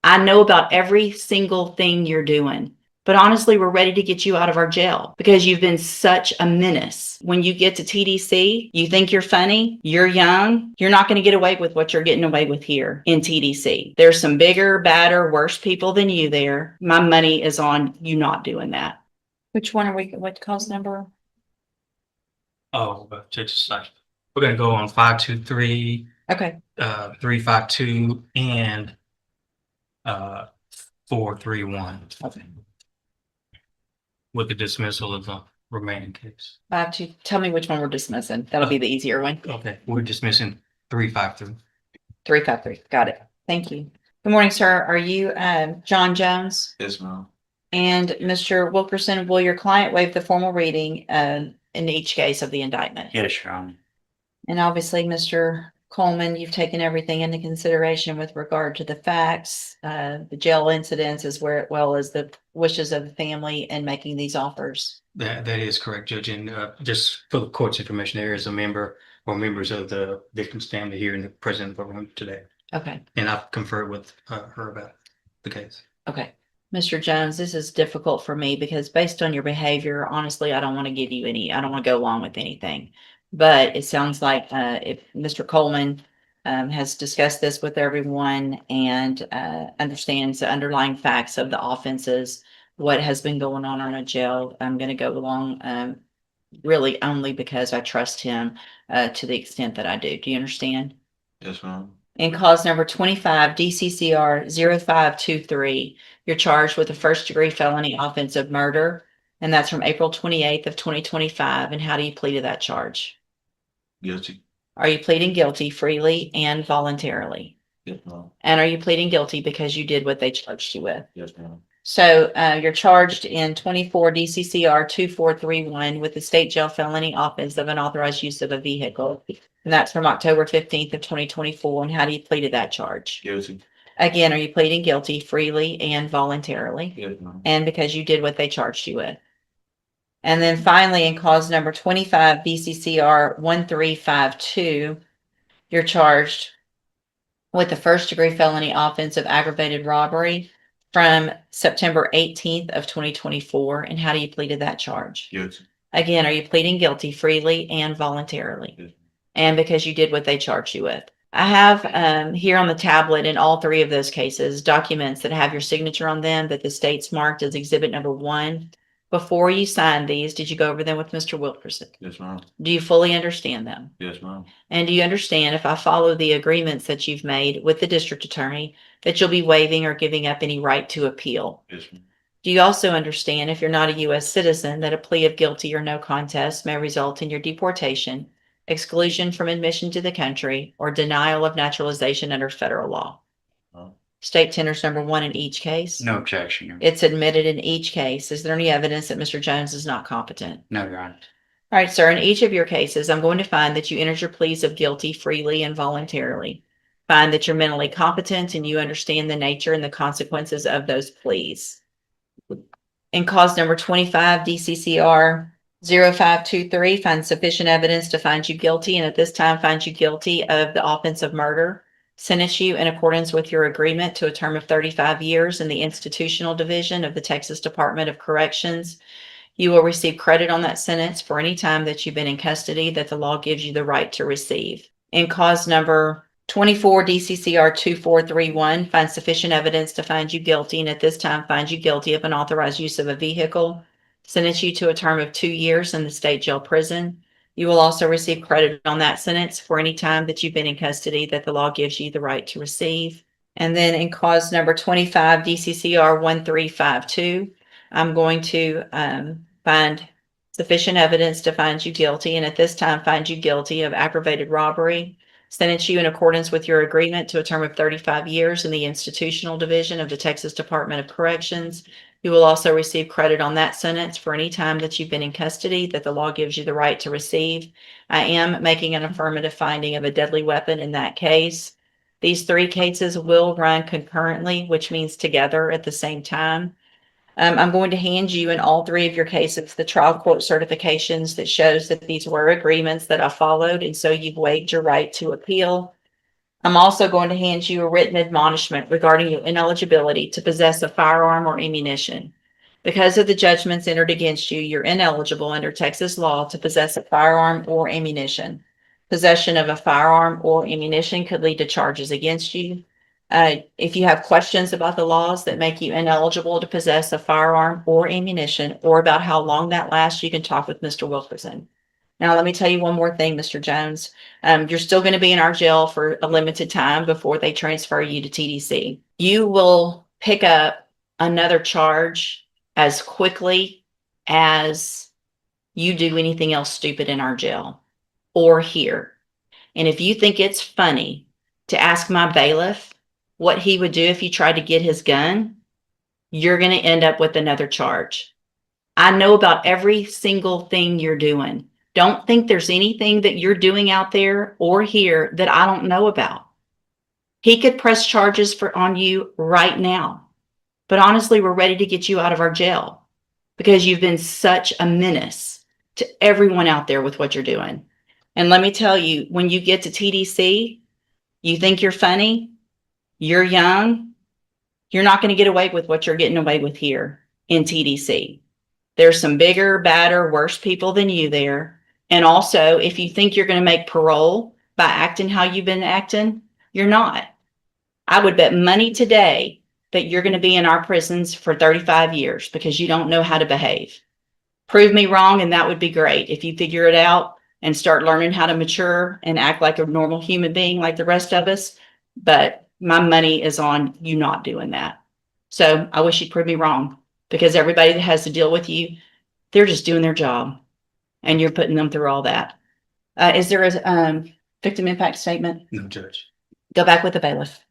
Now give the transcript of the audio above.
I know about every single thing you're doing. But honestly, we're ready to get you out of our jail because you've been such a menace. When you get to TDC, you think you're funny, you're young, you're not going to get away with what you're getting away with here in TDC. There's some bigger, badder, worse people than you there. My money is on you not doing that. Which one are we, what cause number? Oh, but just like, we're gonna go on 523, Okay. 352, and 431 Okay. with the dismissal of the remaining case. Tell me which one we're dismissing. That'll be the easier one. Okay, we're dismissing 353. 353. Got it. Thank you. Good morning, sir. Are you John Jones? Yes, ma'am. And Mr. Wilkerson, will your client waive the formal reading in each case of the indictment? Yes, Your Honor. And obviously, Mr. Coleman, you've taken everything into consideration with regard to the facts, the jail incidents, as well as the wishes of the family in making these offers. That is correct, Judge. And just for the court's information, there is a member or members of the victim's family here in the present of the room today. Okay. And I've conferred with her about the case. Okay. Mr. Jones, this is difficult for me because based on your behavior, honestly, I don't want to give you I don't want to go along with anything. But it sounds like if Mr. Coleman has discussed this with everyone and understands the underlying facts of the offenses, what has been going on a jail, I'm going to go along really only because I trust him to the extent that I do. Do you understand? Yes, ma'am. In cause number 25 DCCR 0523, you're charged with a first-degree felony offense of murder, and that's from April 28th of 2025. And how do you plead to that charge? Guilty. Are you pleading guilty freely and voluntarily? Yes, ma'am. And are you pleading guilty because you did what they charged you with? Yes, ma'am. So you're charged in 24 DCCR 2431 with the state jail felony offense of unauthorized use of a vehicle. And that's from October 15th of 2024. And how do you plead to that charge? Guilty. Again, are you pleading guilty freely and voluntarily? Yes, ma'am. And because you did what they charged you with. And then finally, in cause number 25 BCCR 1352, you're charged with the first degree felony offense of aggravated robbery from September 18th of 2024. And how do you plead to that charge? Guilty. Again, are you pleading guilty freely and voluntarily? Yes. And because you did what they charged you with. I have here on the tablet in all three of those cases documents that have your signature on them that the state's marked as exhibit number 1. Before you signed these, did you go over them with Mr. Wilkerson? Yes, ma'am. Do you fully understand them? Yes, ma'am. And do you understand if I follow the agreements that you've made with the district attorney that you'll be waiving or giving up any right to appeal? Yes, ma'am. Do you also understand if you're not a U.S. citizen that a plea of guilty or no contest may result in your deportation, exclusion from admission to the country, or denial of naturalization under federal law? State tenders number 1 in each case. No objection, Your Honor. It's admitted in each case. Is there any evidence that Mr. Jones is not competent? No, Your Honor. All right, sir. In each of your cases, I'm going to find that you entered your pleas of guilty freely and voluntarily. Find that you're mentally competent and you understand the nature and the consequences of those pleas. In cause number 25 DCCR 0523, find sufficient evidence to find you guilty, and at this time find you guilty of the offense of murder. Sentence you in accordance with your agreement to a term of 35 years in the institutional division of the Texas Department of Corrections. You will receive credit on that sentence for any time that you've been in custody that the law gives you the right to receive. In cause number 24 DCCR 2431, find sufficient evidence to find you guilty, and at this time find you guilty of unauthorized use of a vehicle. Sentence you to a term of 2 years in the state jail prison. You will also receive credit on that sentence for any time that you've been in custody that the law gives you the right to receive. And then in cause number 25 DCCR 1352, I'm going to find sufficient evidence to find you guilty, and at this time find you guilty of aggravated robbery. Sentence you in accordance with your agreement to a term of 35 years in the institutional division of the Texas Department of Corrections. You will also receive credit on that sentence for any time that you've been in custody that the law gives you the right to receive. I am making an affirmative finding of a deadly weapon in that case. These 3 cases will run concurrently, which means together at the same time. I'm going to hand you in all 3 of your cases the trial court certifications that shows that these were agreements that I followed, and so you've waived your right to appeal. I'm also going to hand you a written admonishment regarding your ineligibility to possess a firearm or ammunition. Because of the judgments entered against you, you're ineligible under Texas law to possess a firearm or ammunition. Possession of a firearm or ammunition could lead to charges against you. If you have questions about the laws that make you ineligible to possess a firearm or ammunition, or about how long that lasts, you can talk with Mr. Wilkerson. Now, let me tell you one more thing, Mr. Jones. You're still going to be in our jail for a limited time before they transfer you to TDC. You will pick up another charge as quickly as you do anything else stupid in our jail or here. And if you think it's funny to ask my bailiff what he would do if you tried to get his gun, you're going to end up with another charge. I know about every single thing you're doing. Don't think there's anything that you're doing out there or here that I don't know about. He could press charges on you right now. But honestly, we're ready to get you out of our jail because you've been such a menace to everyone out there with what you're doing. And let me tell you, when you get to TDC, you think you're funny, you're young, you're not going to get away with what you're getting away with here in TDC. There's some bigger, badder, worse people than you there. And also, if you think you're going to make parole by acting how you've been acting, you're not. I would bet money today that you're going to be in our prisons for 35 years because you don't know how to behave. Prove me wrong, and that would be great. If you figure it out and start learning how to mature and act like a normal human being like the rest of us. But my money is on you not doing that. So I wish you'd prove me wrong, because everybody that has to deal with you, they're just doing their job and you're putting them through all that. Is there a victim impact statement? No, Judge. Go back with the bailiff.